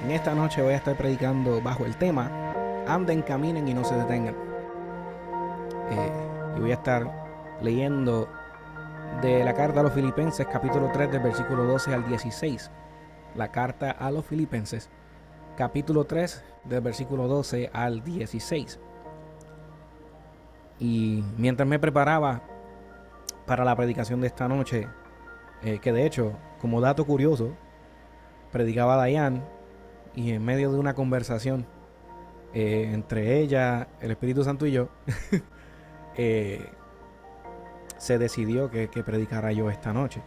En esta noche voy a estar predicando bajo el tema anden, caminen y no se detengan. Y voy a estar leyendo de la carta a los Filipenses, capítulo 3, del versículo 12 al 16. La carta a los Filipenses, capítulo 3, del versículo 12 al 16. Y mientras me preparaba para la predicación de esta noche, que de hecho, como dato curioso, predicaba Dayan, y en medio de una conversación entre ella, el Espíritu Santo y yo, se decidió que predicara yo esta noche.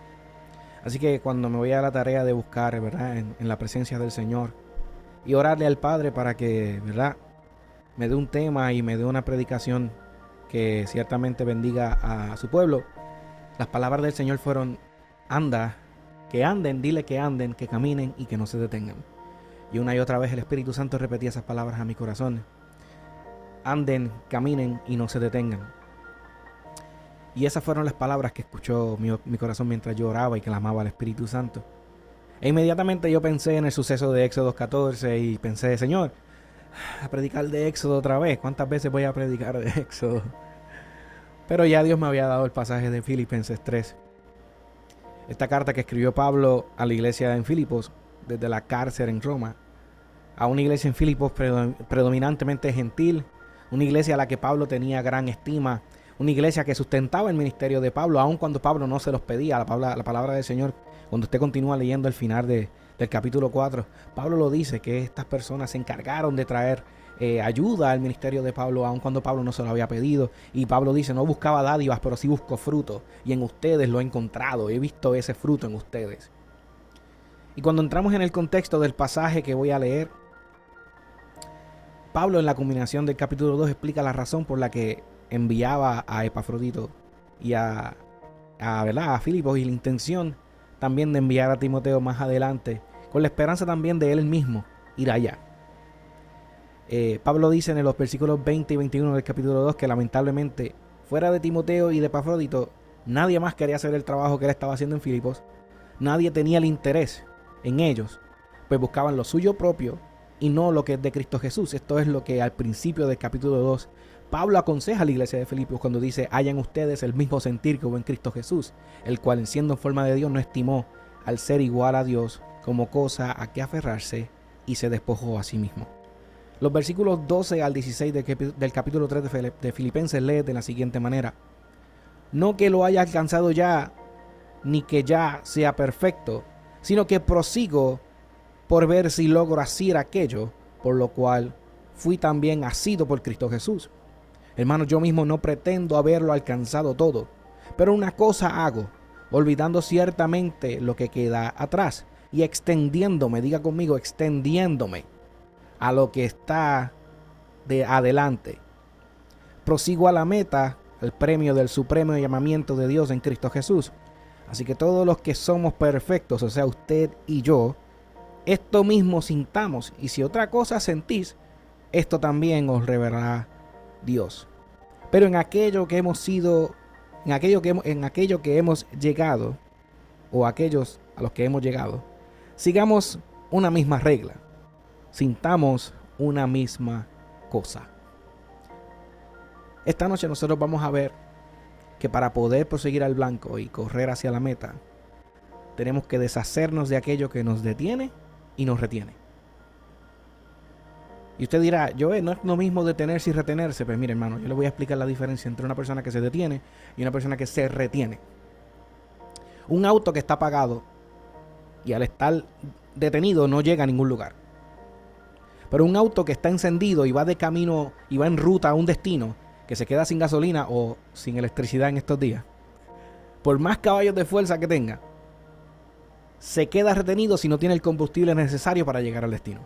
Así que cuando me voy a la tarea de buscar, ¿verdad?, en la presencia del Señor y orarle al Padre para que, ¿verdad?, me dé un tema y me dé una predicación que ciertamente bendiga a su pueblo, las palabras del Señor fueron: anda, que anden, dile que anden, que caminen y que no se detengan. Y una y otra vez el Espíritu Santo repetía esas palabras a mi corazón: anden, caminen y no se detengan. Y esas fueron las palabras que escuchó mi corazón mientras yo oraba y clamaba al Espíritu Santo. E inmediatamente yo pensé en el suceso de Éxodo 14 y pensé: Señor, a predicar de Éxodo otra vez. ¿Cuántas veces voy a predicar de Éxodo? Pero ya Dios me había dado el pasaje de Filipenses 3. Esta carta que escribió Pablo a la iglesia en Filipos, desde la cárcel en Roma, a una iglesia en Filipos predominantemente gentil, una iglesia a la que Pablo tenía gran estima, una iglesia que sustentaba el ministerio de Pablo, aun cuando Pablo no se los pedía. La palabra del Señor, cuando usted continúa leyendo el final del capítulo 4, Pablo lo dice, que estas personas se encargaron de traer ayuda al ministerio de Pablo, aun cuando Pablo no se lo había pedido. Y Pablo dice: no buscaba dádivas, pero sí busco fruto, y en ustedes lo he encontrado, he visto ese fruto en ustedes. Y cuando entramos en el contexto del pasaje que voy a leer, Pablo, en la culminación del capítulo 2, explica la razón por la que enviaba a Epafrodito y a Filipos, y la intención también de enviar a Timoteo más adelante, con la esperanza también de él mismo ir allá. Pablo dice en los versículos 20 y 21 del capítulo 2 que lamentablemente, fuera de Timoteo y de Epafrodito, nadie más quería hacer el trabajo que él estaba haciendo en Filipos. Nadie tenía el interés en ellos, pues buscaban lo suyo propio y no lo que es de Cristo Jesús. Esto es lo que al principio del capítulo 2 Pablo aconseja a la iglesia de Filipos cuando dice: hayan ustedes el mismo sentir que hubo en Cristo Jesús, el cual, en siendo en forma de Dios, no estimó al ser igual a Dios como cosa a que aferrarse, y se despojó a sí mismo. Los versículos 12 al 16 del capítulo 3 de Filipenses lee de la siguiente manera: no que lo haya alcanzado ya, ni que ya sea perfecto, sino que prosigo por ver si logro hacer aquello por lo cual fui también asido por Cristo Jesús. Hermanos, yo mismo no pretendo haberlo alcanzado todo, pero una cosa hago, olvidando ciertamente lo que queda atrás y extendiéndome, diga conmigo, extendiéndome a lo que está de adelante. Prosigo a la meta, al premio del supremo llamamiento de Dios en Cristo Jesús. Así que todos los que somos perfectos, o sea, usted y yo, esto mismo sintamos, y si otra cosa sentís, esto también os revelará Dios. Pero en aquello que hemos sido, en aquello que hemos llegado, o aquellos a los que hemos llegado, sigamos una misma regla, sintamos una misma cosa. Esta noche nosotros vamos a ver que para poder proseguir al blanco y correr hacia la meta, tenemos que deshacernos de aquello que nos detiene y nos retiene. Y usted dirá: Joé, no es lo mismo detenerse y retenerse. Pues mire, hermano, yo le voy a explicar la diferencia entre una persona que se detiene y una persona que se retiene. Un auto que está apagado y al estar detenido no llega a ningún lugar. Pero un auto que está encendido y va de camino y va en ruta a un destino, que se queda sin gasolina o sin electricidad en estos días, por más caballos de fuerza que tenga, se queda retenido si no tiene el combustible necesario para llegar al destino.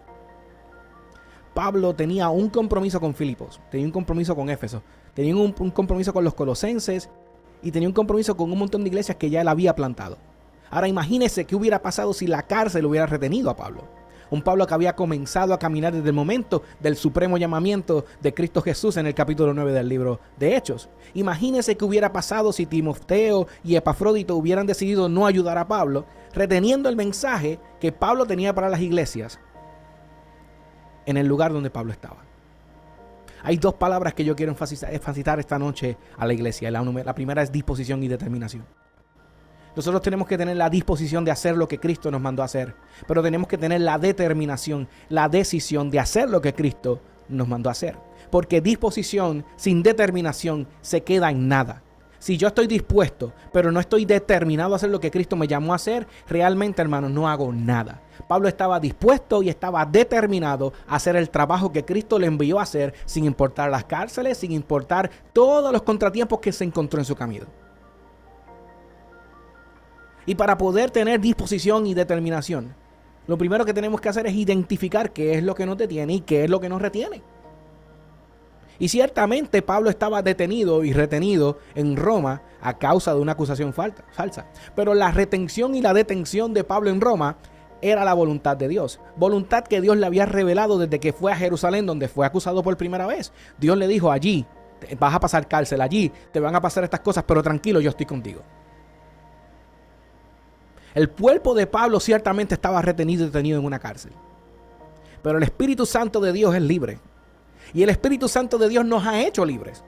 Pablo tenía un compromiso con Filipos, tenía un compromiso con Éfeso, tenía un compromiso con los colosenses y tenía un compromiso con un montón de iglesias que ya él había plantado. Ahora imagínese qué hubiera pasado si la cárcel hubiera retenido a Pablo. Un Pablo que había comenzado a caminar desde el momento del supremo llamamiento de Cristo Jesús en el capítulo 9 del libro de Hechos. Imagínese qué hubiera pasado si Timoteo y Epafrodito hubieran decidido no ayudar a Pablo, reteniendo el mensaje que Pablo tenía para las iglesias. en el lugar donde Pablo estaba. Hay dos palabras que yo quiero enfatizar esta noche a la iglesia. La primera es disposición y determinación. Nosotros tenemos que tener la disposición de hacer lo que Cristo nos mandó a hacer, pero tenemos que tener la determinación, la decisión de hacer lo que Cristo nos mandó a hacer. Porque disposición sin determinación se queda en nada. Si yo estoy dispuesto, pero no estoy determinado a hacer lo que Cristo me llamó a hacer, realmente, hermanos, no hago nada. Pablo estaba dispuesto y estaba determinado a hacer el trabajo que Cristo le envió a hacer, sin importar las cárceles, sin importar todos los contratiempos que se encontró en su camino. Y para poder tener disposición y determinación, lo primero que tenemos que hacer es identificar qué es lo que nos detiene y qué es lo que nos retiene. Y ciertamente Pablo estaba detenido y retenido en Roma a causa de una acusación falsa. Pero la retención y la detención de Pablo en Roma era la voluntad de Dios. Voluntad que Dios le había revelado desde que fue a Jerusalén, donde fue acusado por primera vez. Dios le dijo: allí vas a pasar cárcel, allí te van a pasar estas cosas, pero tranquilo, yo estoy contigo. El cuerpo de Pablo ciertamente estaba retenido y detenido en una cárcel. Pero el Espíritu Santo de Dios es libre. Y el Espíritu Santo de Dios nos ha hecho libres.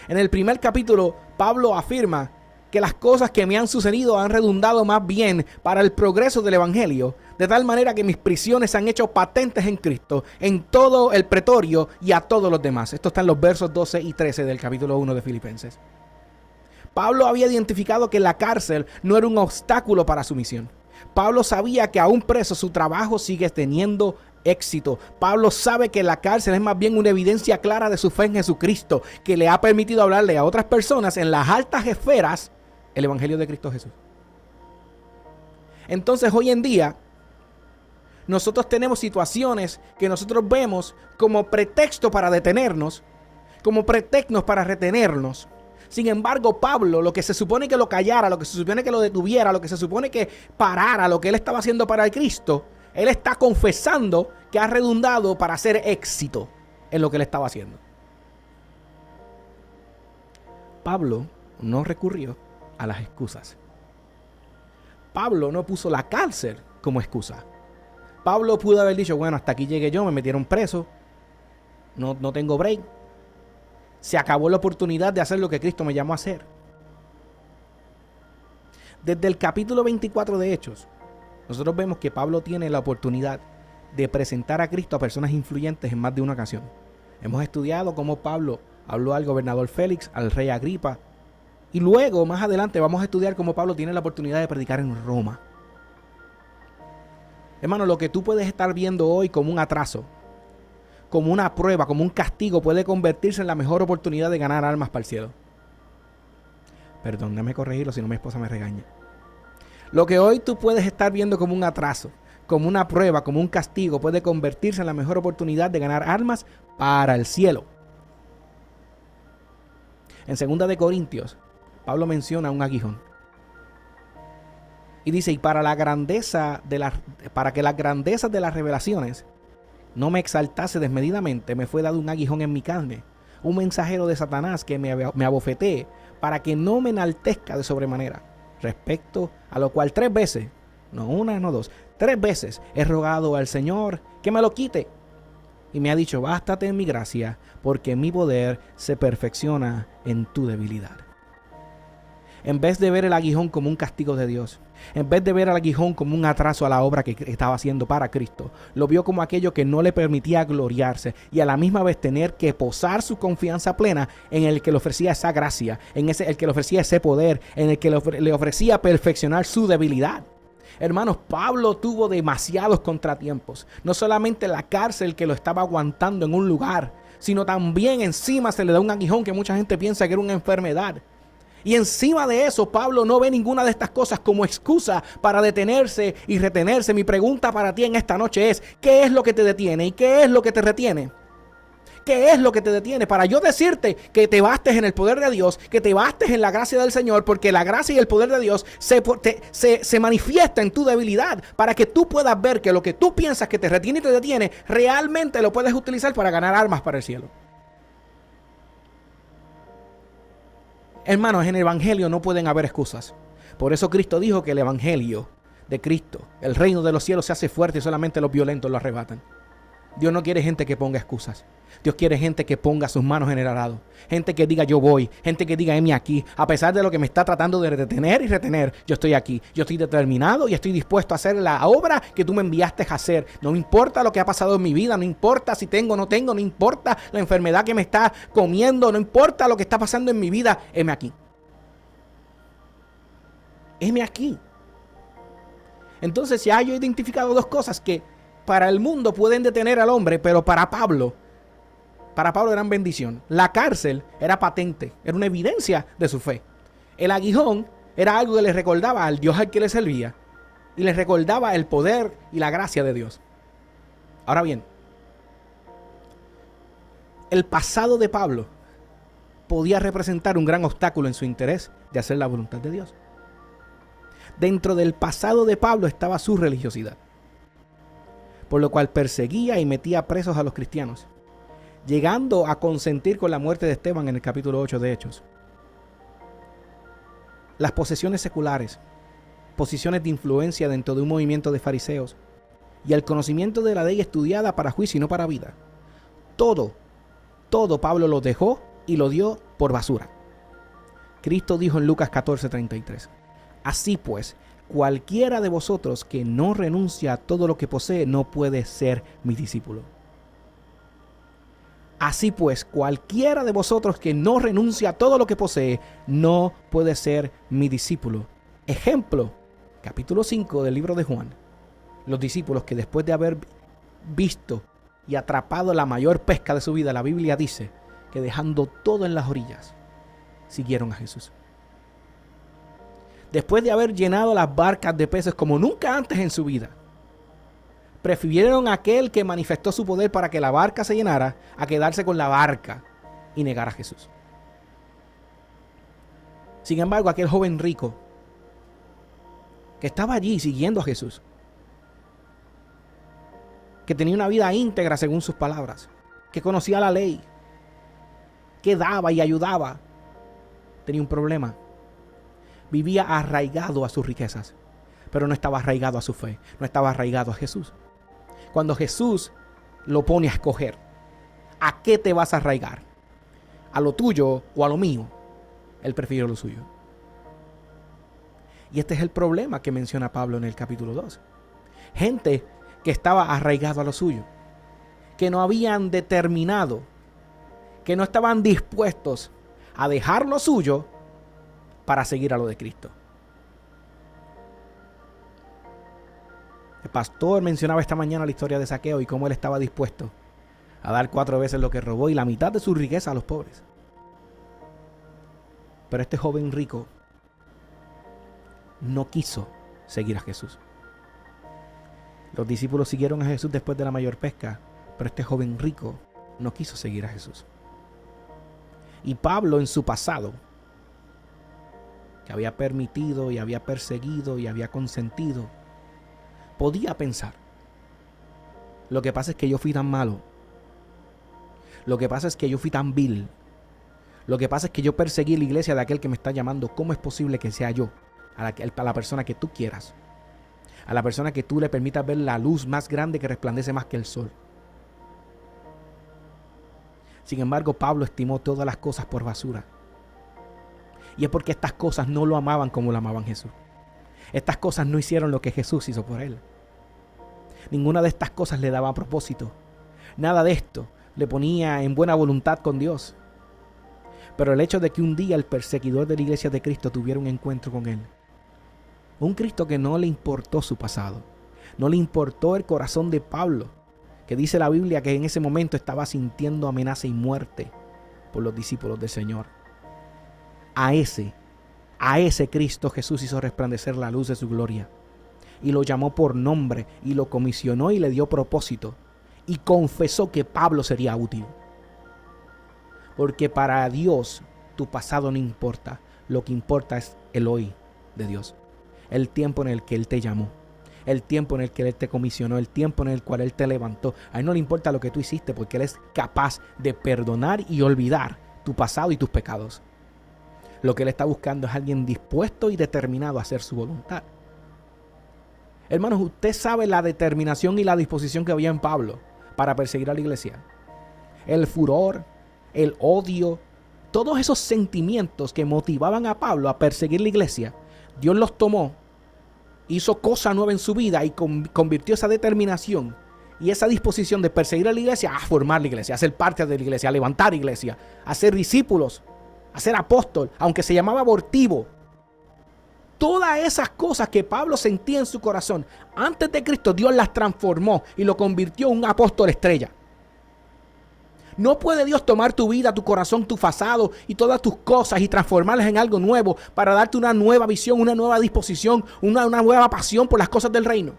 En el primer capítulo, Pablo afirma que las cosas que me han sucedido han redundado más bien para el progreso del Evangelio, de tal manera que mis prisiones se han hecho patentes en Cristo, en todo el pretorio y a todos los demás. Esto está en los versos 12 y 13 del capítulo 1 de Filipenses. Pablo había identificado que la cárcel no era un obstáculo para su misión. Pablo sabía que aún preso su trabajo sigue teniendo éxito. Pablo sabe que la cárcel es más bien una evidencia clara de su fe en Jesucristo, que le ha permitido hablarle a otras personas en las altas esferas el Evangelio de Cristo Jesús. Entonces, hoy en día, nosotros tenemos situaciones que nosotros vemos como pretexto para detenernos, como pretextos para retenernos. Sin embargo, Pablo, lo que se supone que lo callara, lo que se supone que lo detuviera, lo que se supone que parara, lo que él estaba haciendo para el Cristo, él está confesando que ha redundado para hacer éxito en lo que él estaba haciendo. Pablo no recurrió a las excusas. Pablo no puso la cárcel como excusa. Pablo pudo haber dicho: bueno, hasta aquí llegué yo, me metieron preso, no tengo break. Se acabó la oportunidad de hacer lo que Cristo me llamó a hacer. Desde el capítulo 24 de Hechos, nosotros vemos que Pablo tiene la oportunidad de presentar a Cristo a personas influyentes en más de una ocasión. Hemos estudiado cómo Pablo habló al gobernador Félix, al rey Agripa, y luego, más adelante, vamos a estudiar cómo Pablo tiene la oportunidad de predicar en Roma. Hermano, lo que tú puedes estar viendo hoy como un atraso, como una prueba, como un castigo, puede convertirse en la mejor oportunidad de ganar almas para el cielo. Perdón, déjame corregirlo, si no mi esposa me regaña. Lo que hoy tú puedes estar viendo como un atraso, como una prueba, como un castigo, puede convertirse en la mejor oportunidad de ganar almas para el cielo. En 2 de Corintios, Pablo menciona un aguijón. Y dice: y para que las grandezas de las revelaciones no me exaltase desmedidamente, me fue dado un aguijón en mi carne, un mensajero de Satanás que me abofetee, para que no me enaltezca de sobremanera. Respecto a lo cual 3 veces, no una, no 2, 3 veces he rogado al Señor que me lo quite. Y me ha dicho: bástate en mi gracia, porque mi poder se perfecciona en tu debilidad. En vez de ver el aguijón como un castigo de Dios, en vez de ver al aguijón como un atraso a la obra que estaba haciendo para Cristo, lo vio como aquello que no le permitía gloriarse y a la misma vez tener que posar su confianza plena en el que le ofrecía esa gracia, en el que le ofrecía ese poder, en el que le ofrecía perfeccionar su debilidad. Hermanos, Pablo tuvo demasiados contratiempos. No solamente la cárcel que lo estaba aguantando en un lugar, sino también encima se le da un aguijón que mucha gente piensa que era una enfermedad. Y encima de eso, Pablo no ve ninguna de estas cosas como excusa para detenerse y retenerse. Mi pregunta para ti en esta noche es: ¿qué es lo que te detiene y qué es lo que te retiene? ¿Qué es lo que te detiene? Para yo decirte que te bastes en el poder de Dios, que te bastes en la gracia del Señor, porque la gracia y el poder de Dios se manifiesta en tu debilidad, para que tú puedas ver que lo que tú piensas que te retiene y te detiene, realmente lo puedes utilizar para ganar almas para el cielo. Hermanos, en el Evangelio no pueden haber excusas. Por eso Cristo dijo que el Evangelio de Cristo, el reino de los cielos, se hace fuerte y solamente los violentos lo arrebatan. Dios no quiere gente que ponga excusas. Dios quiere gente que ponga sus manos en el arado. Gente que diga yo voy. Gente que diga heme aquí. A pesar de lo que me está tratando de detener y retener, yo estoy aquí. Yo estoy determinado y estoy dispuesto a hacer la obra que tú me enviaste a hacer. No me importa lo que ha pasado en mi vida. No importa si tengo o no tengo. No importa la enfermedad que me está comiendo. No importa lo que está pasando en mi vida. Heme aquí. Heme aquí. Entonces ya yo he identificado dos cosas que para el mundo pueden detener al hombre, pero para Pablo eran bendición. La cárcel era patente, era una evidencia de su fe. El aguijón era algo que le recordaba al Dios al que le servía y le recordaba el poder y la gracia de Dios. Ahora bien, el pasado de Pablo podía representar un gran obstáculo en su interés de hacer la voluntad de Dios. Dentro del pasado de Pablo estaba su religiosidad, por lo cual perseguía y metía presos a los cristianos, llegando a consentir con la muerte de Esteban en el capítulo 8 de Hechos. Las posesiones seculares, posiciones de influencia dentro de un movimiento de fariseos y el conocimiento de la ley estudiada para juicio y no para vida. Todo Pablo lo dejó y lo dio por basura. Cristo dijo en Lucas 14:33, así pues, cualquiera de vosotros que no renuncia a todo lo que posee no puede ser mi discípulo. Así pues, cualquiera de vosotros que no renuncia a todo lo que posee no puede ser mi discípulo. Ejemplo, capítulo 5 del libro de Juan. Los discípulos que después de haber visto y atrapado la mayor pesca de su vida, la Biblia dice que dejando todo en las orillas, siguieron a Jesús. Después de haber llenado las barcas de peces como nunca antes en su vida, prefirieron a aquel que manifestó su poder para que la barca se llenara a quedarse con la barca y negar a Jesús. Sin embargo, aquel joven rico que estaba allí siguiendo a Jesús, que tenía una vida íntegra según sus palabras, que conocía la ley, que daba y ayudaba, tenía un problema. Vivía arraigado a sus riquezas, pero no estaba arraigado a su fe, no estaba arraigado a Jesús. Cuando Jesús lo pone a escoger, ¿a qué te vas a arraigar? ¿A lo tuyo o a lo mío? Él prefirió lo suyo. Y este es el problema que menciona Pablo en el capítulo 2. Gente que estaba arraigado a lo suyo, que no habían determinado, que no estaban dispuestos a dejar lo suyo para seguir a lo de Cristo. El pastor mencionaba esta mañana la historia de Zaqueo y cómo él estaba dispuesto a dar 4 veces lo que robó y la mitad de su riqueza a los pobres. Pero este joven rico no quiso seguir a Jesús. Los discípulos siguieron a Jesús después de la mayor pesca, pero este joven rico no quiso seguir a Jesús. Y Pablo en su pasado, que había permitido y había perseguido y había consentido, podía pensar, lo que pasa es que yo fui tan malo, lo que pasa es que yo fui tan vil, lo que pasa es que yo perseguí la iglesia de aquel que me está llamando. ¿Cómo es posible que sea yo a la persona que tú quieras, a la persona que tú le permitas ver la luz más grande que resplandece más que el sol? Sin embargo, Pablo estimó todas las cosas por basura. Y es porque estas cosas no lo amaban como lo amaban Jesús. Estas cosas no hicieron lo que Jesús hizo por él. Ninguna de estas cosas le daba propósito. Nada de esto le ponía en buena voluntad con Dios. Pero el hecho de que un día el perseguidor de la iglesia de Cristo tuviera un encuentro con él, un Cristo que no le importó su pasado, no le importó el corazón de Pablo, que dice la Biblia que en ese momento estaba sintiendo amenaza y muerte por los discípulos del Señor. A ese Cristo Jesús hizo resplandecer la luz de su gloria y lo llamó por nombre y lo comisionó y le dio propósito y confesó que Pablo sería útil. Porque para Dios tu pasado no importa, lo que importa es el hoy de Dios, el tiempo en el que Él te llamó, el tiempo en el que Él te comisionó, el tiempo en el cual Él te levantó. A Él no le importa lo que tú hiciste porque Él es capaz de perdonar y olvidar tu pasado y tus pecados. Lo que Él está buscando es alguien dispuesto y determinado a hacer su voluntad. Hermanos, usted sabe la determinación y la disposición que había en Pablo para perseguir a la iglesia. El furor, el odio, todos esos sentimientos que motivaban a Pablo a perseguir la iglesia, Dios los tomó, hizo cosa nueva en su vida y convirtió esa determinación y esa disposición de perseguir a la iglesia a formar la iglesia, a ser parte de la iglesia, a levantar iglesia, a ser discípulos, a ser apóstol, aunque se llamaba abortivo. Todas esas cosas que Pablo sentía en su corazón antes de Cristo, Dios las transformó y lo convirtió en un apóstol estrella. No puede Dios tomar tu vida, tu corazón, tu pasado y todas tus cosas y transformarlas en algo nuevo para darte una nueva visión, una nueva disposición, una nueva pasión por las cosas del reino.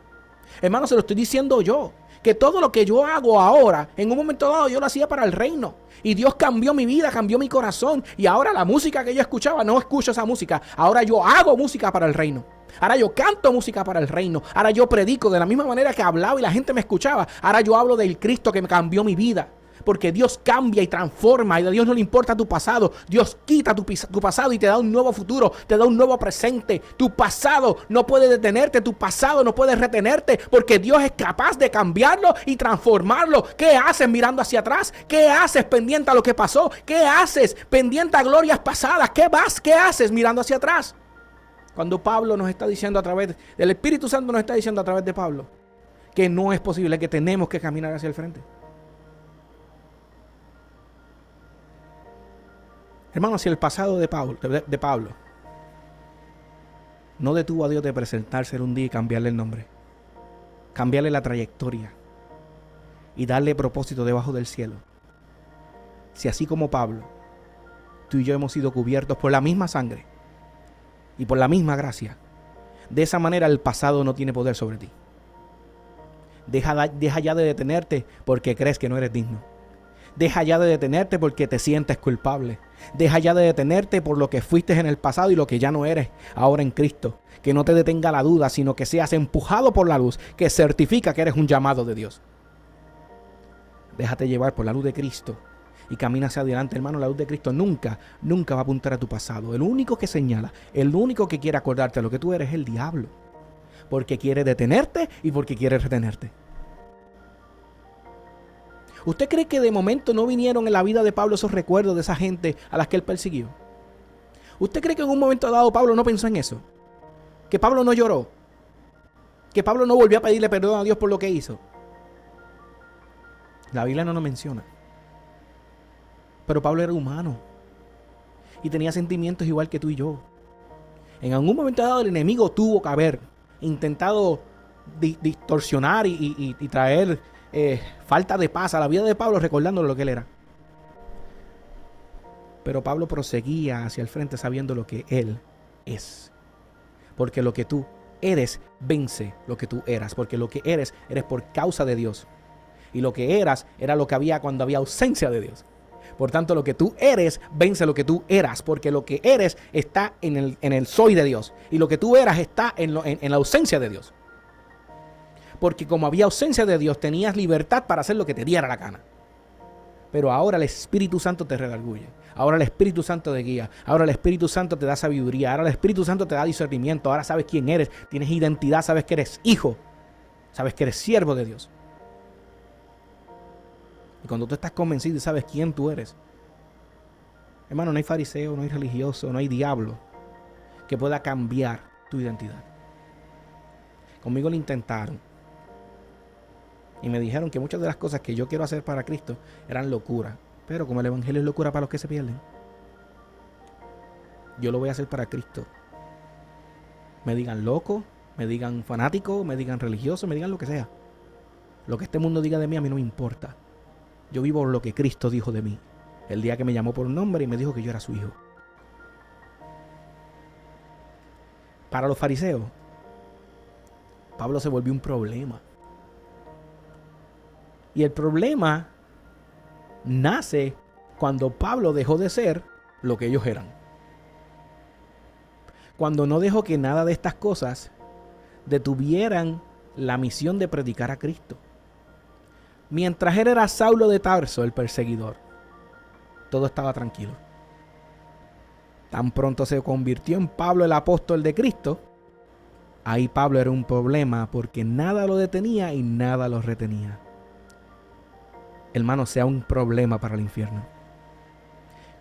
Hermano, se lo estoy diciendo yo, que todo lo que yo hago ahora, en un momento dado yo lo hacía para el reino. Y Dios cambió mi vida, cambió mi corazón. Y ahora la música que yo escuchaba, no escucho esa música. Ahora yo hago música para el reino. Ahora yo canto música para el reino. Ahora yo predico de la misma manera que hablaba y la gente me escuchaba. Ahora yo hablo del Cristo que me cambió mi vida. Porque Dios cambia y transforma y a Dios no le importa tu pasado. Dios quita tu pasado y te da un nuevo futuro, te da un nuevo presente. Tu pasado no puede detenerte, tu pasado no puede retenerte porque Dios es capaz de cambiarlo y transformarlo. ¿Qué haces mirando hacia atrás? ¿Qué haces pendiente a lo que pasó? ¿Qué haces pendiente a glorias pasadas? ¿Qué haces mirando hacia atrás? Cuando Pablo nos está diciendo a través del Espíritu Santo nos está diciendo a través de Pablo que no es posible, que tenemos que caminar hacia el frente. Hermano, si el pasado de Pablo no detuvo a Dios de presentarse un día y cambiarle el nombre, cambiarle la trayectoria y darle propósito debajo del cielo. Si así como Pablo, tú y yo hemos sido cubiertos por la misma sangre y por la misma gracia, de esa manera el pasado no tiene poder sobre ti. Deja ya de detenerte porque crees que no eres digno. Deja ya de detenerte porque te sientes culpable. Deja ya de detenerte por lo que fuiste en el pasado y lo que ya no eres ahora en Cristo. Que no te detenga la duda, sino que seas empujado por la luz que certifica que eres un llamado de Dios. Déjate llevar por la luz de Cristo y camina hacia adelante, hermano. La luz de Cristo nunca va a apuntar a tu pasado. El único que señala, el único que quiere acordarte de lo que tú eres es el diablo. Porque quiere detenerte y porque quiere retenerte. ¿Usted cree que de momento no vinieron en la vida de Pablo esos recuerdos de esa gente a las que él persiguió? ¿Usted cree que en un momento dado Pablo no pensó en eso? ¿Que Pablo no lloró? ¿Que Pablo no volvió a pedirle perdón a Dios por lo que hizo? La Biblia no lo menciona. Pero Pablo era humano y tenía sentimientos igual que tú y yo. En algún momento dado el enemigo tuvo que haber intentado distorsionar y traer falta de paz a la vida de Pablo, recordándole lo que él era. Pero Pablo proseguía hacia el frente sabiendo lo que él es. Porque lo que tú eres vence lo que tú eras. Porque lo que eres por causa de Dios. Y lo que eras era lo que había cuando había ausencia de Dios. Por tanto, lo que tú eres vence lo que tú eras. Porque lo que eres está en el soy de Dios. Y lo que tú eras está en la ausencia de Dios. Porque como había ausencia de Dios, tenías libertad para hacer lo que te diera la gana. Pero ahora el Espíritu Santo te redarguye. Ahora el Espíritu Santo te guía. Ahora el Espíritu Santo te da sabiduría. Ahora el Espíritu Santo te da discernimiento. Ahora sabes quién eres. Tienes identidad. Sabes que eres hijo. Sabes que eres siervo de Dios. Y cuando tú estás convencido y sabes quién tú eres, hermano, no hay fariseo, no hay religioso, no hay diablo que pueda cambiar tu identidad. Conmigo lo intentaron. Y me dijeron que muchas de las cosas que yo quiero hacer para Cristo eran locura. Pero como el evangelio es locura para los que se pierden, yo lo voy a hacer para Cristo. Me digan loco, me digan fanático, me digan religioso, me digan lo que sea. Lo que este mundo diga de mí a mí no me importa. Yo vivo lo que Cristo dijo de mí. El día que me llamó por nombre y me dijo que yo era su hijo. Para los fariseos, Pablo se volvió un problema. Y el problema nace cuando Pablo dejó de ser lo que ellos eran. Cuando no dejó que nada de estas cosas detuvieran la misión de predicar a Cristo. Mientras él era Saulo de Tarso, el perseguidor, todo estaba tranquilo. Tan pronto se convirtió en Pablo el apóstol de Cristo, ahí Pablo era un problema porque nada lo detenía y nada lo retenía. hermano, sea un problema para el infierno.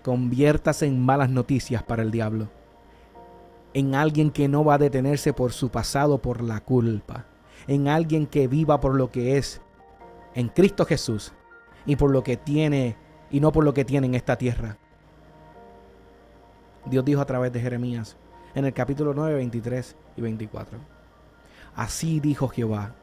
Conviértase en malas noticias para el diablo. En alguien que no va a detenerse por su pasado, por la culpa. En alguien que viva por lo que es en Cristo Jesús y por lo que tiene y no por lo que tiene en esta tierra. Dios dijo a través de Jeremías en el capítulo 9, 23 y 24. Así dijo Jehová: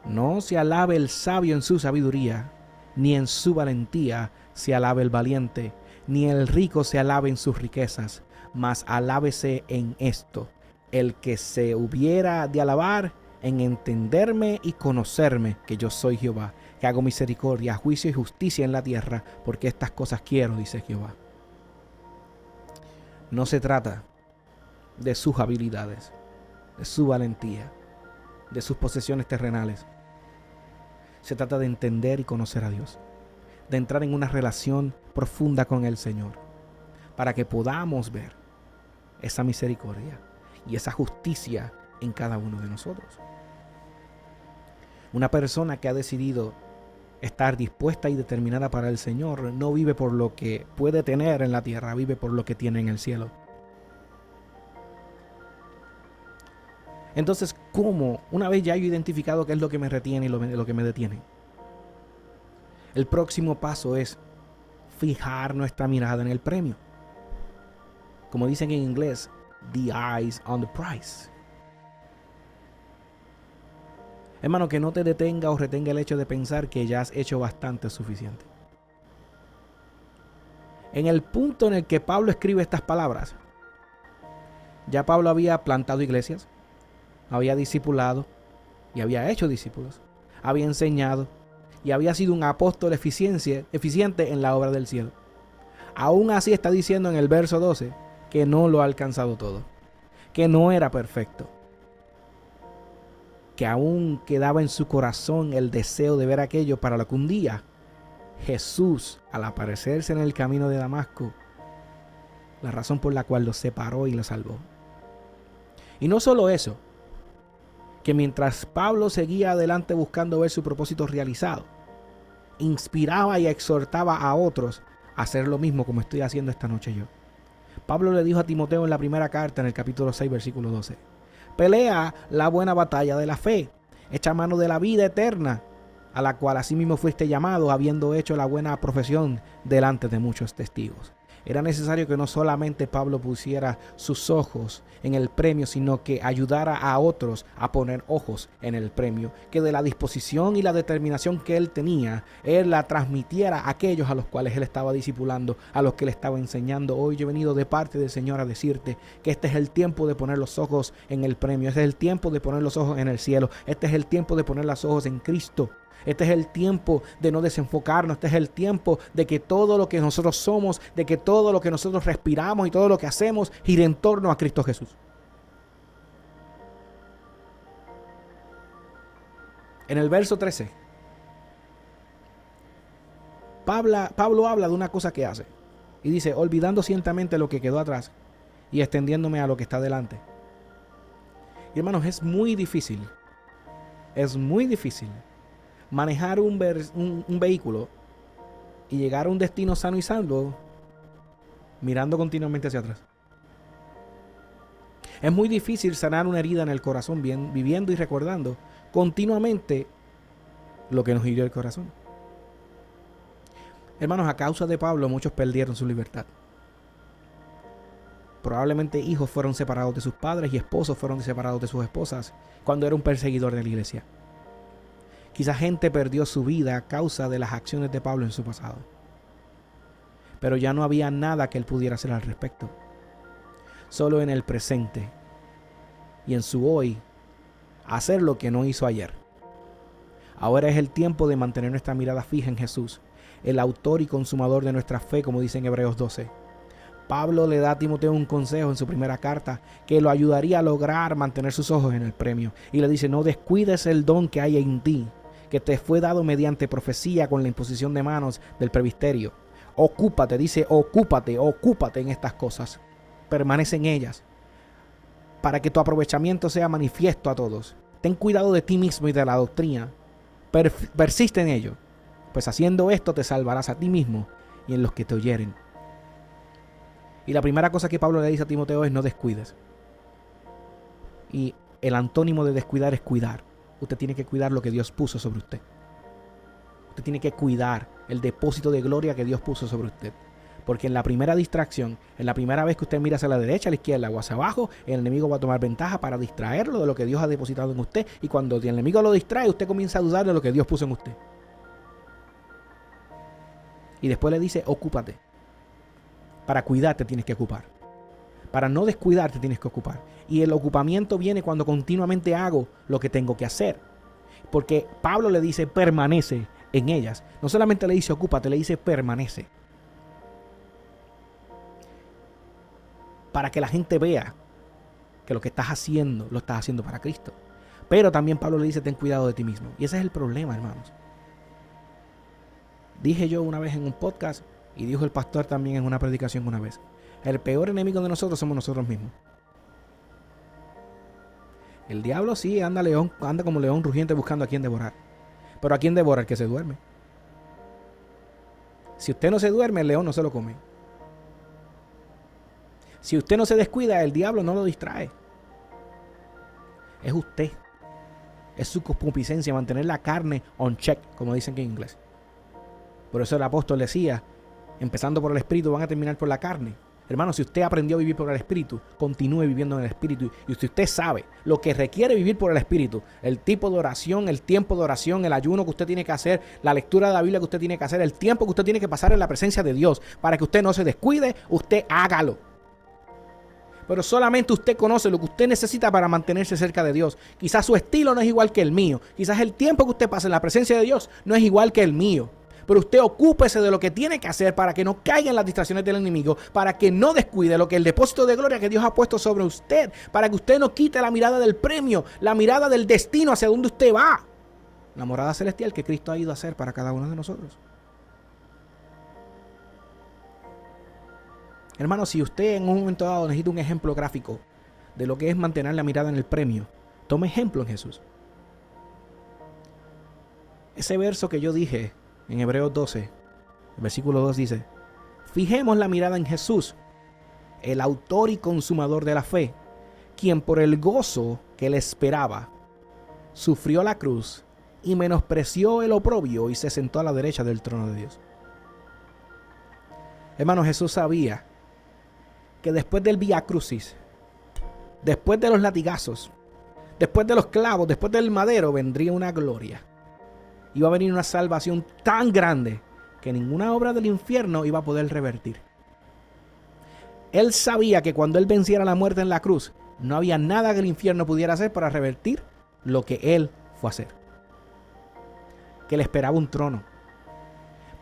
no se alabe el sabio en su sabiduría, ni en su valentía se alabe el valiente, ni el rico se alabe en sus riquezas, mas alábese en esto, el que se hubiera de alabar en entenderme y conocerme, que yo soy Jehová, que hago misericordia, juicio y justicia en la tierra, porque estas cosas quiero, dice Jehová. No se trata de sus habilidades, de su valentía, de sus posesiones terrenales. Se trata de entender y conocer a Dios, de entrar en una relación profunda con el Señor, para que podamos ver esa misericordia y esa justicia en cada uno de nosotros. Una persona que ha decidido estar dispuesta y determinada para el Señor no vive por lo que puede tener en la tierra, vive por lo que tiene en el cielo. Entonces, ¿cómo? Una vez ya he identificado qué es lo que me retiene y lo que me detiene, el próximo paso es fijar nuestra mirada en el premio. Como dicen en inglés, the eyes on the prize. Hermano, que no te detenga o retenga el hecho de pensar que ya has hecho bastante suficiente. En el punto en el que Pablo escribe estas palabras, ya Pablo había plantado iglesias, había discipulado y había hecho discípulos, había enseñado y había sido un apóstol eficiente en la obra del cielo. Aún así está diciendo en el verso 12 que no lo ha alcanzado todo, que no era perfecto, que aún quedaba en su corazón el deseo de ver aquello para lo que un día Jesús, al aparecerse en el camino de Damasco, la razón por la cual lo separó y lo salvó. Y no solo eso, que mientras Pablo seguía adelante buscando ver su propósito realizado, inspiraba y exhortaba a otros a hacer lo mismo como estoy haciendo esta noche yo. Pablo le dijo a Timoteo en la primera carta, en el capítulo 6, versículo 12, pelea la buena batalla de la fe, echa mano de la vida eterna, a la cual asimismo fuiste llamado, habiendo hecho la buena profesión delante de muchos testigos. Era necesario que no solamente Pablo pusiera sus ojos en el premio, sino que ayudara a otros a poner ojos en el premio, que de la disposición y la determinación que él tenía, él la transmitiera a aquellos a los cuales él estaba discipulando, a los que le estaba enseñando. Hoy yo he venido de parte del Señor a decirte que este es el tiempo de poner los ojos en el premio, este es el tiempo de poner los ojos en el cielo, este es el tiempo de poner los ojos en Cristo. Este es el tiempo de no desenfocarnos. Este es el tiempo de que todo lo que nosotros somos, de que todo lo que nosotros respiramos y todo lo que hacemos gire en torno a Cristo Jesús. En el verso 13, Pablo habla de una cosa que hace. Y dice, olvidando ciertamente lo que quedó atrás y extendiéndome a lo que está delante. Y hermanos, es muy difícil manejar un vehículo y llegar a un destino sano y salvo mirando continuamente hacia atrás. Es muy difícil sanar una herida en el corazón viviendo y recordando continuamente lo que nos hirió el corazón. Hermanos, a causa de Pablo muchos perdieron su libertad. Probablemente hijos fueron separados de sus padres y esposos fueron separados de sus esposas cuando era un perseguidor de la iglesia. Quizá gente perdió su vida a causa de las acciones de Pablo en su pasado. Pero ya no había nada que él pudiera hacer al respecto. Solo en el presente y en su hoy hacer lo que no hizo ayer. Ahora es el tiempo de mantener nuestra mirada fija en Jesús, el autor y consumador de nuestra fe, como dice en Hebreos 12. Pablo le da a Timoteo un consejo en su primera carta que lo ayudaría a lograr mantener sus ojos en el premio. Y le dice, no descuides el don que hay en ti, que te fue dado mediante profecía con la imposición de manos del presbiterio. Ocúpate, dice, ocúpate en estas cosas. Permanece en ellas, para que tu aprovechamiento sea manifiesto a todos. Ten cuidado de ti mismo y de la doctrina. Persiste en ello, Pues haciendo esto te salvarás a ti mismo y en los que te oyeren. Y la primera cosa que Pablo le dice a Timoteo es: no descuides. Y el antónimo de descuidar es cuidar. Usted tiene que cuidar lo que Dios puso sobre usted. Usted tiene que cuidar el depósito de gloria que Dios puso sobre usted. Porque en la primera distracción, en la primera vez que usted mira hacia la derecha, a la izquierda o hacia abajo, el enemigo va a tomar ventaja para distraerlo de lo que Dios ha depositado en usted. Y cuando el enemigo lo distrae, usted comienza a dudar de lo que Dios puso en usted. Y después le dice: ocúpate. Para cuidarte tienes que ocupar. Para no descuidarte tienes que ocupar. Y el ocupamiento viene cuando continuamente hago lo que tengo que hacer. Porque Pablo le dice: permanece en ellas. No solamente le dice ocúpate, le dice permanece. Para que la gente vea que lo que estás haciendo, lo estás haciendo para Cristo. Pero también Pablo le dice: ten cuidado de ti mismo. Y ese es el problema, hermanos. Dije yo una vez en un podcast, y dijo el pastor también en una predicación una vez: el peor enemigo de nosotros somos nosotros mismos. El diablo sí anda como león rugiente buscando a quien devorar. Pero ¿a quién devora? El que se duerme. Si usted no se duerme, el león no se lo come. Si usted no se descuida, el diablo no lo distrae. Es usted. Es su concupiscencia, mantener la carne on check, como dicen en inglés. Por eso el apóstol decía: empezando por el espíritu, van a terminar por la carne. Hermano, si usted aprendió a vivir por el espíritu, continúe viviendo en el espíritu. Y si usted sabe lo que requiere vivir por el espíritu, el tipo de oración, el tiempo de oración, el ayuno que usted tiene que hacer, la lectura de la Biblia que usted tiene que hacer, el tiempo que usted tiene que pasar en la presencia de Dios, para que usted no se descuide, usted hágalo. Pero solamente usted conoce lo que usted necesita para mantenerse cerca de Dios. Quizás su estilo no es igual que el mío. Quizás el tiempo que usted pasa en la presencia de Dios no es igual que el mío. Pero usted ocúpese de lo que tiene que hacer para que no caiga en las distracciones del enemigo, para que no descuide lo que el depósito de gloria que Dios ha puesto sobre usted, para que usted no quite la mirada del premio, la mirada del destino hacia donde usted va. La morada celestial que Cristo ha ido a hacer para cada uno de nosotros. Hermano, si usted en un momento dado necesita un ejemplo gráfico de lo que es mantener la mirada en el premio, tome ejemplo en Jesús. Ese verso que yo dije en Hebreos 12, el versículo 2 dice: fijemos la mirada en Jesús, el autor y consumador de la fe, quien por el gozo que le esperaba, sufrió la cruz y menospreció el oprobio y se sentó a la derecha del trono de Dios. Hermano, Jesús sabía que después del Vía Crucis, después de los latigazos, después de los clavos, después del madero, vendría una gloria. Iba a venir una salvación tan grande que ninguna obra del infierno iba a poder revertir. Él sabía que cuando él venciera la muerte en la cruz, no había nada que el infierno pudiera hacer para revertir lo que él fue a hacer. Que le esperaba un trono,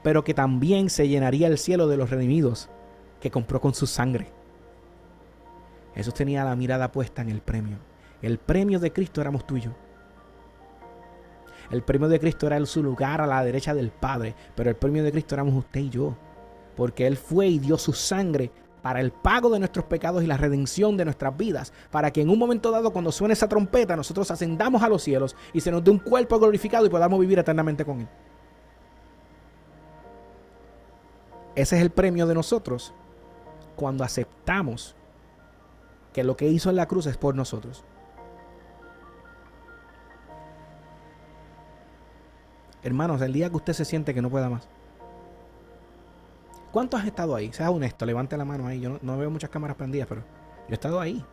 pero que también se llenaría el cielo de los redimidos que compró con su sangre. Jesús tenía la mirada puesta en el premio. El premio de Cristo éramos tú y yo. El premio de Cristo era su lugar a la derecha del Padre, pero el premio de Cristo éramos usted y yo, porque Él fue y dio su sangre para el pago de nuestros pecados y la redención de nuestras vidas, para que en un momento dado, cuando suene esa trompeta, nosotros ascendamos a los cielos y se nos dé un cuerpo glorificado y podamos vivir eternamente con Él. Ese es el premio de nosotros cuando aceptamos que lo que hizo en la cruz es por nosotros. Hermanos, el día que usted se siente que no pueda más. ¿Cuántos has estado ahí? Sea honesto, levante la mano ahí. Yo no veo muchas cámaras prendidas, pero yo he estado ahí.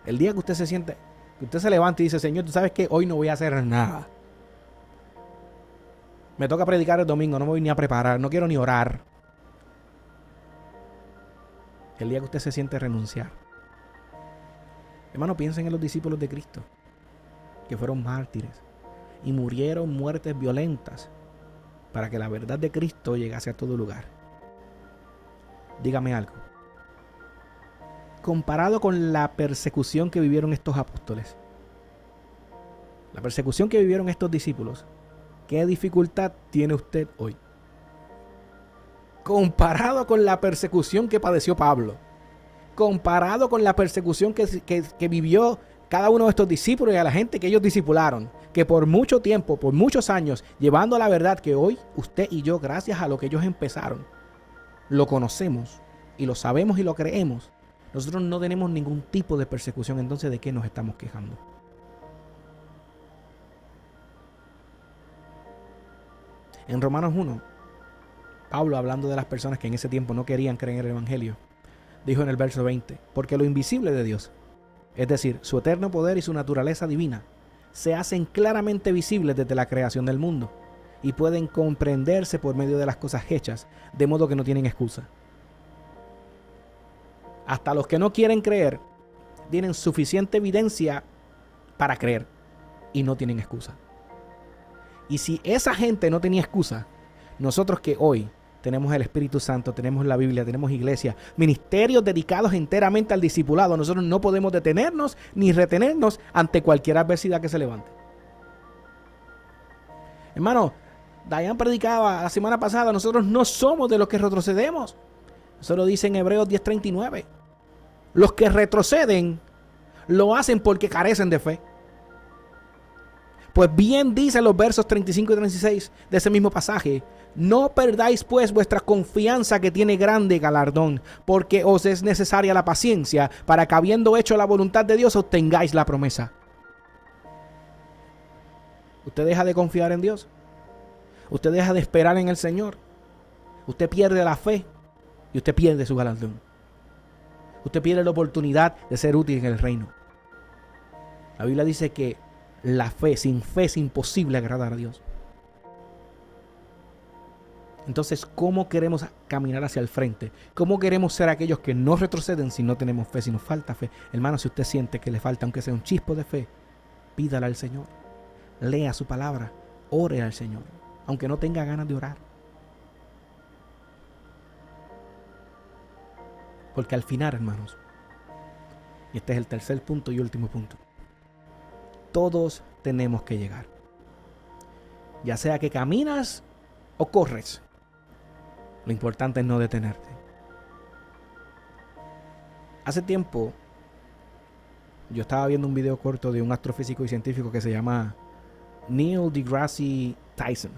El día que usted se siente, que usted se levanta y dice: Señor, tú sabes que hoy no voy a hacer nada. Me toca predicar el domingo, no me voy ni a preparar, no quiero ni orar. El día que usted se siente renunciar. Hermano, piensen en los discípulos de Cristo, que fueron mártires y murieron muertes violentas para que la verdad de Cristo llegase a todo lugar. Dígame algo. Comparado con la persecución que vivieron estos apóstoles, la persecución que vivieron estos discípulos, ¿qué dificultad tiene usted hoy? Comparado con la persecución que padeció Pablo, comparado con la persecución que vivió cada uno de estos discípulos y a la gente que ellos discipularon, que por mucho tiempo, por muchos años, llevando a la verdad que hoy usted y yo, gracias a lo que ellos empezaron, lo conocemos y lo sabemos y lo creemos, nosotros no tenemos ningún tipo de persecución. Entonces, ¿de qué nos estamos quejando? En Romanos 1, Pablo, hablando de las personas que en ese tiempo no querían creer en el Evangelio, dijo en el verso 20, porque lo invisible de Dios, es decir, su eterno poder y su naturaleza divina, se hacen claramente visibles desde la creación del mundo y pueden comprenderse por medio de las cosas hechas, de modo que no tienen excusa. Hasta los que no quieren creer tienen suficiente evidencia para creer y no tienen excusa. Y si esa gente no tenía excusa, nosotros que hoy tenemos el Espíritu Santo, tenemos la Biblia, tenemos iglesia, ministerios dedicados enteramente al discipulado, nosotros no podemos detenernos ni retenernos ante cualquier adversidad que se levante. Hermano, Dayan predicaba la semana pasada, nosotros no somos de los que retrocedemos. Eso lo dice en Hebreos 10:39. Los que retroceden lo hacen porque carecen de fe. Pues bien dicen los versos 35 y 36 de ese mismo pasaje: no perdáis pues vuestra confianza, que tiene grande galardón, porque os es necesaria la paciencia, para que habiendo hecho la voluntad de Dios obtengáis la promesa. Usted deja de confiar en Dios, usted deja de esperar en el Señor, usted pierde la fe y usted pierde su galardón. Usted pierde la oportunidad de ser útil en el reino. La Biblia dice que la fe, sin fe es imposible agradar a Dios. Entonces, ¿cómo queremos caminar hacia el frente? ¿Cómo queremos ser aquellos que no retroceden si no tenemos fe, si nos falta fe? Hermano, si usted siente que le falta, aunque sea un chispo de fe, pídala al Señor. Lea su palabra, ore al Señor, aunque no tenga ganas de orar. Porque al final, hermanos, y este es el tercer punto y último punto, todos tenemos que llegar. Ya sea que caminas o corres, lo importante es no detenerte. Hace tiempo yo estaba viendo un video corto de un astrofísico y científico que se llama Neil deGrasse Tyson.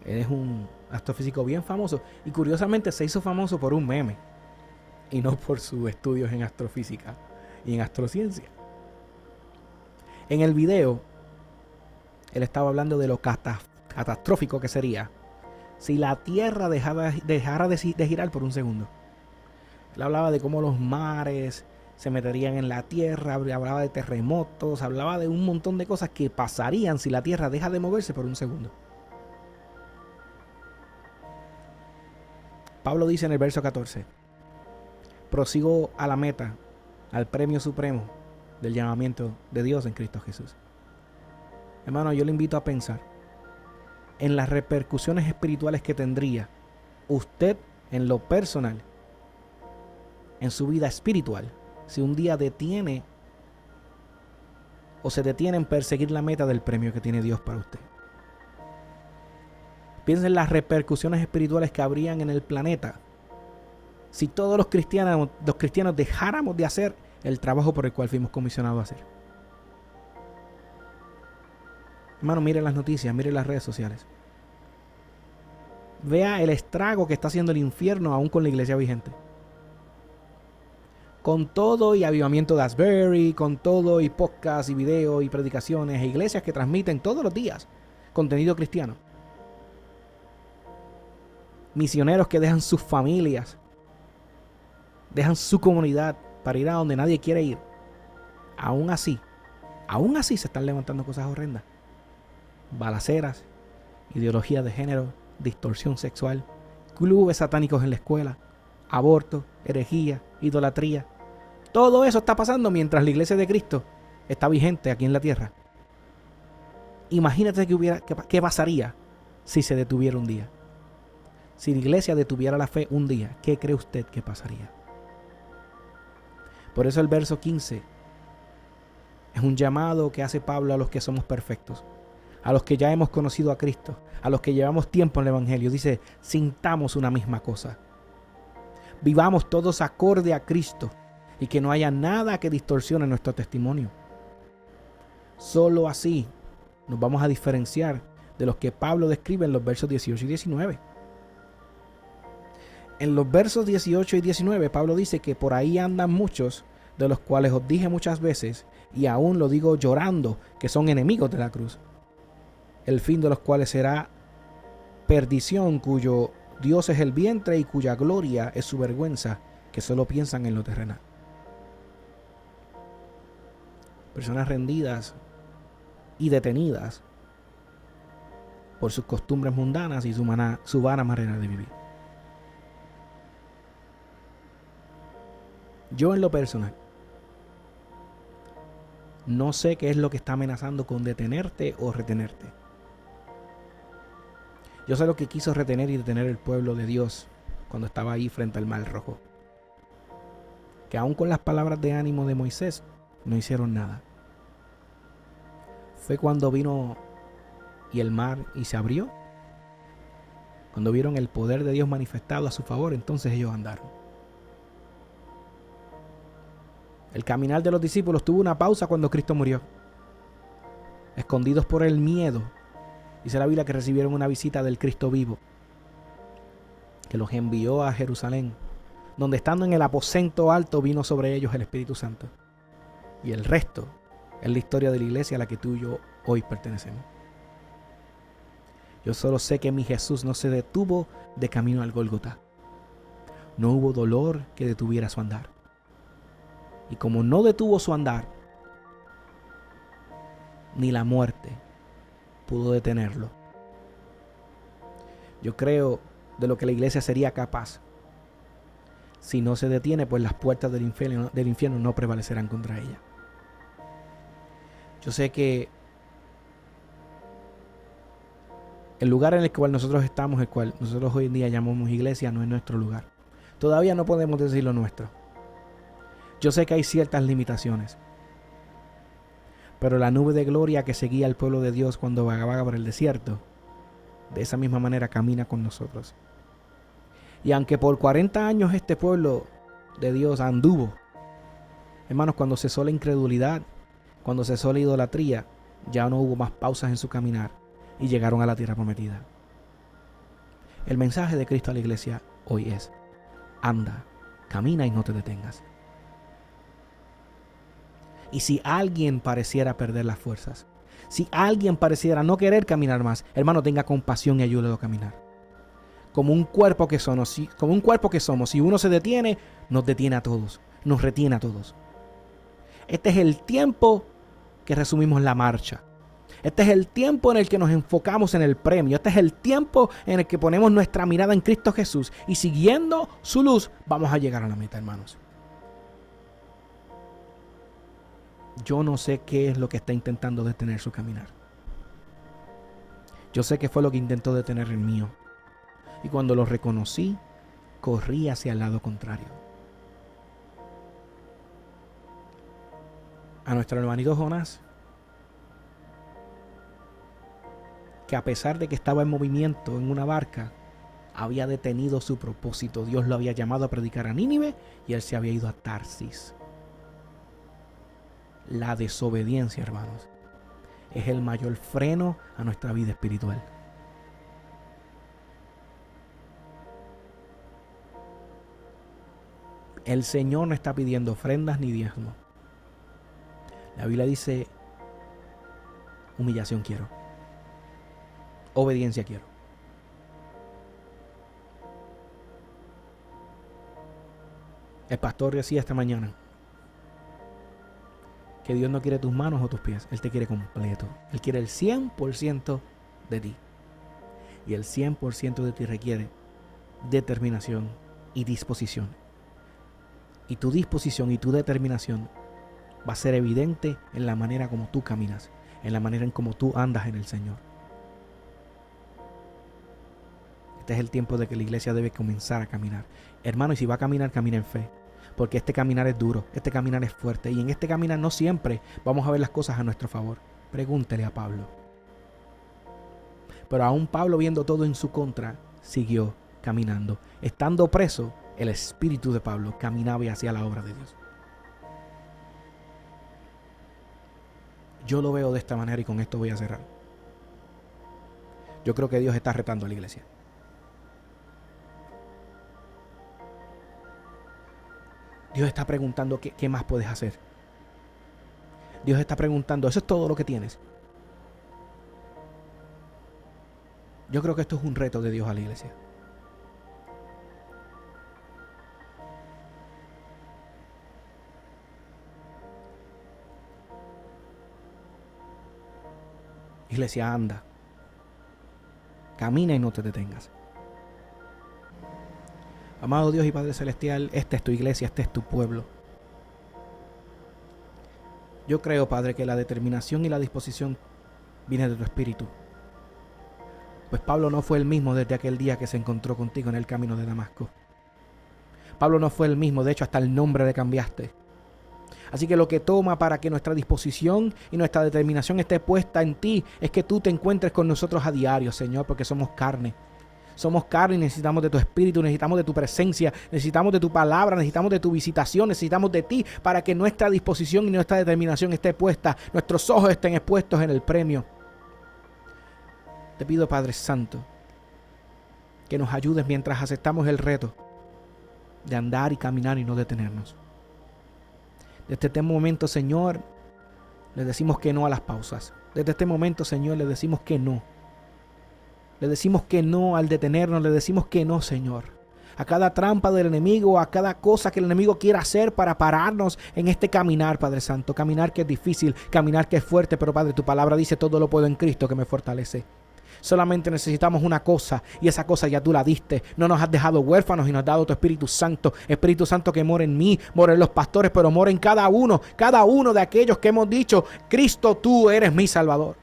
Él es un astrofísico bien famoso y curiosamente se hizo famoso por un meme y no por sus estudios en astrofísica y en astrociencia. En el video, él estaba hablando de lo catastrófico que sería si la Tierra dejara de girar por un segundo. Él hablaba de cómo los mares se meterían en la Tierra, hablaba de terremotos, hablaba de un montón de cosas que pasarían si la Tierra deja de moverse por un segundo. Pablo dice en el verso 14: prosigo a la meta, al premio supremo del llamamiento de Dios en Cristo Jesús. Hermano, yo le invito a pensar en las repercusiones espirituales que tendría usted en lo personal, en su vida espiritual, si un día detiene o se detiene en perseguir la meta del premio que tiene Dios para usted. Piensa en las repercusiones espirituales que habrían en el planeta si todos los cristianos dejáramos de hacer el trabajo por el cual fuimos comisionados a hacer. Hermano, mire las noticias, mire las redes sociales. Vea el estrago que está haciendo el infierno aún con la iglesia vigente. Con todo y avivamiento de Asbury, con todo y podcast y videos y predicaciones e iglesias que transmiten todos los días contenido cristiano. Misioneros que dejan sus familias, dejan su comunidad para ir a donde nadie quiere ir. Aún así se están levantando cosas horrendas. Balaceras, ideología de género, distorsión sexual, clubes satánicos en la escuela, aborto, herejía, idolatría. Todo eso está pasando mientras la iglesia de Cristo está vigente aquí en la tierra. Imagínate qué pasaría si se detuviera un día. Si la iglesia detuviera la fe un día, ¿qué cree usted que pasaría? Por eso el verso 15 es un llamado que hace Pablo a los que somos perfectos, a los que ya hemos conocido a Cristo, a los que llevamos tiempo en el Evangelio. Dice, sintamos una misma cosa. Vivamos todos acorde a Cristo y que no haya nada que distorsione nuestro testimonio. Solo así nos vamos a diferenciar de los que Pablo describe en los versos 18 y 19. En los versos 18 y 19, Pablo dice que por ahí andan muchos, de los cuales os dije muchas veces, y aún lo digo llorando, que son enemigos de la cruz, el fin de los cuales será perdición, cuyo Dios es el vientre y cuya gloria es su vergüenza, que solo piensan en lo terrenal. Personas rendidas y detenidas por sus costumbres mundanas y su vana manera de vivir. Yo en lo personal no sé qué es lo que está amenazando con detenerte o retenerte. Yo sé lo que quiso retener y detener el pueblo de Dios cuando estaba ahí frente al Mar Rojo. Que aún con las palabras de ánimo de Moisés no hicieron nada. Fue cuando vino y el mar y se abrió. Cuando vieron el poder de Dios manifestado a su favor, entonces ellos andaron. El caminar de los discípulos tuvo una pausa cuando Cristo murió. Escondidos por el miedo, dice la Biblia que recibieron una visita del Cristo vivo, que los envió a Jerusalén, donde estando en el aposento alto vino sobre ellos el Espíritu Santo. Y el resto es la historia de la iglesia a la que tú y yo hoy pertenecemos. Yo solo sé que mi Jesús no se detuvo de camino al Gólgota. No hubo dolor que detuviera su andar. Y como no detuvo su andar, ni la muerte pudo detenerlo. Yo creo de lo que la iglesia sería capaz. Si no se detiene, pues las puertas del infierno no prevalecerán contra ella. Yo sé que el lugar en el cual nosotros estamos, el cual nosotros hoy en día llamamos iglesia, no es nuestro lugar. Todavía no podemos decir lo nuestro. Yo sé que hay ciertas limitaciones, pero la nube de gloria que seguía al pueblo de Dios cuando vagaba por el desierto, de esa misma manera camina con nosotros. Y aunque por 40 años este pueblo de Dios anduvo, hermanos, cuando cesó la incredulidad, cuando cesó la idolatría, ya no hubo más pausas en su caminar y llegaron a la tierra prometida. El mensaje de Cristo a la iglesia hoy es: anda, camina y no te detengas. Y si alguien pareciera perder las fuerzas, si alguien pareciera no querer caminar más, hermano, tenga compasión y ayúdelo a caminar. Como un cuerpo que somos, si uno se detiene, nos detiene a todos, nos retiene a todos. Este es el tiempo que resumimos la marcha. Este es el tiempo en el que nos enfocamos en el premio. Este es el tiempo en el que ponemos nuestra mirada en Cristo Jesús y siguiendo su luz vamos a llegar a la meta, hermanos. Yo no sé qué es lo que está intentando detener su caminar. Yo sé que fue lo que intentó detener el mío. Y cuando lo reconocí, corrí hacia el lado contrario. A nuestro hermanito Jonás, que a pesar de que estaba en movimiento en una barca, había detenido su propósito. Dios lo había llamado a predicar a Nínive y él se había ido a Tarsis. La desobediencia, hermanos, es el mayor freno a nuestra vida espiritual. El Señor no está pidiendo ofrendas ni diezmos. La Biblia dice: humillación quiero, obediencia quiero. El pastor decía esta mañana que Dios no quiere tus manos o tus pies, Él te quiere completo. Él quiere el 100% de ti. Y el 100% de ti requiere determinación y disposición. Y tu disposición y tu determinación va a ser evidente en la manera como tú caminas, en la manera en como tú andas en el Señor. Este es el tiempo de que la iglesia debe comenzar a caminar. Hermano, y si va a caminar, camina en fe. Porque este caminar es duro, este caminar es fuerte. Y en este caminar no siempre vamos a ver las cosas a nuestro favor. Pregúntele a Pablo. Pero aún Pablo, viendo todo en su contra, siguió caminando. Estando preso, el espíritu de Pablo caminaba hacia la obra de Dios. Yo lo veo de esta manera y con esto voy a cerrar. Yo creo que Dios está retando a la iglesia. Dios está preguntando qué más puedes hacer. Dios está preguntando, ¿eso es todo lo que tienes? Yo creo que esto es un reto de Dios a la iglesia. Iglesia, anda. Camina y no te detengas. Amado Dios y Padre Celestial, esta es tu iglesia, este es tu pueblo. Yo creo, Padre, que la determinación y la disposición viene de tu espíritu. Pues Pablo no fue el mismo desde aquel día que se encontró contigo en el camino de Damasco. Pablo no fue el mismo, de hecho hasta el nombre le cambiaste. Así que lo que toma para que nuestra disposición y nuestra determinación esté puesta en ti es que tú te encuentres con nosotros a diario, Señor, porque somos carne. Somos carne y necesitamos de tu espíritu, necesitamos de tu presencia, necesitamos de tu palabra, necesitamos de tu visitación, necesitamos de ti para que nuestra disposición y nuestra determinación esté puesta, nuestros ojos estén expuestos en el premio. Te pido, Padre Santo, que nos ayudes mientras aceptamos el reto de andar y caminar y no detenernos. Desde este momento, Señor, le decimos que no a las pausas. Desde este momento, Señor, le decimos que no. Le decimos que no al detenernos, le decimos que no, Señor. A cada trampa del enemigo, a cada cosa que el enemigo quiera hacer para pararnos en este caminar, Padre Santo. Caminar que es difícil, caminar que es fuerte, pero Padre, tu palabra dice todo lo puedo en Cristo que me fortalece. Solamente necesitamos una cosa y esa cosa ya tú la diste. No nos has dejado huérfanos y nos has dado tu Espíritu Santo. Espíritu Santo que mora en mí, mora en los pastores, pero mora en cada uno de aquellos que hemos dicho, Cristo, tú eres mi Salvador.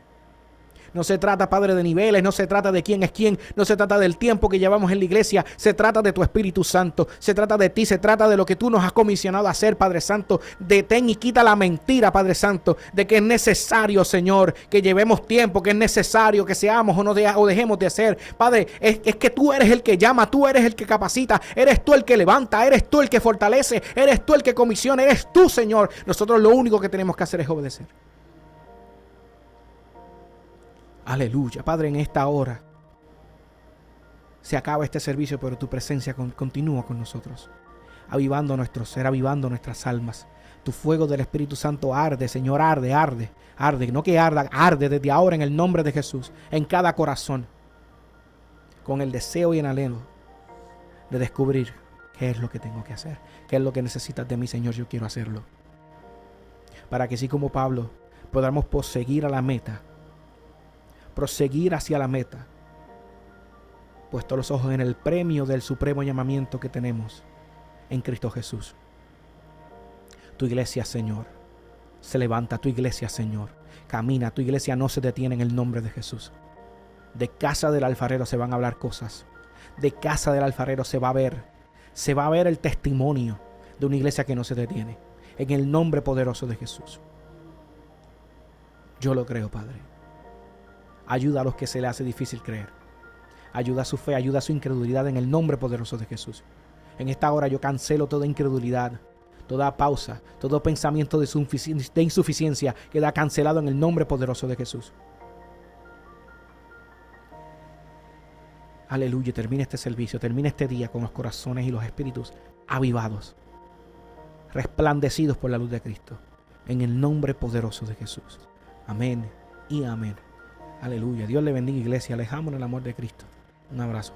No se trata, Padre, de niveles, no se trata de quién es quién, no se trata del tiempo que llevamos en la iglesia, se trata de tu Espíritu Santo, se trata de ti, se trata de lo que tú nos has comisionado a hacer, Padre Santo. Detén y quita la mentira, Padre Santo, de que es necesario, Señor, que llevemos tiempo, que es necesario que seamos o dejemos de hacer. Padre, es que tú eres el que llama, tú eres el que capacita, eres tú el que levanta, eres tú el que fortalece, eres tú el que comisiona, eres tú, Señor. Nosotros lo único que tenemos que hacer es obedecer. Aleluya, Padre, en esta hora se acaba este servicio, pero tu presencia continúa con nosotros, avivando nuestro ser, avivando nuestras almas. Tu fuego del Espíritu Santo arde, Señor, arde, no que arda, arde desde ahora en el nombre de Jesús, en cada corazón, con el deseo y el anhelo de descubrir qué es lo que tengo que hacer, qué es lo que necesitas de mí, Señor, yo quiero hacerlo. Para que así como Pablo podamos proseguir a la meta, proseguir hacia la meta, puesto los ojos en el premio del supremo llamamiento que tenemos en Cristo Jesús. Tu iglesia, Señor, se levanta, tu iglesia, Señor, camina, tu iglesia no se detiene en el nombre de Jesús. De casa del alfarero se van a hablar cosas, de casa del alfarero se va a ver el testimonio de una iglesia que no se detiene, en el nombre poderoso de Jesús. Yo lo creo, Padre. Ayuda a los que se le hace difícil creer. Ayuda a su fe, ayuda a su incredulidad en el nombre poderoso de Jesús. En esta hora yo cancelo toda incredulidad, toda pausa, todo pensamiento de insuficiencia queda cancelado en el nombre poderoso de Jesús. Aleluya, termina este servicio, termina este día con los corazones y los espíritus avivados, resplandecidos por la luz de Cristo, en el nombre poderoso de Jesús. Amén y amén. Aleluya. Dios le bendiga, iglesia. Alejamos en el amor de Cristo. Un abrazo.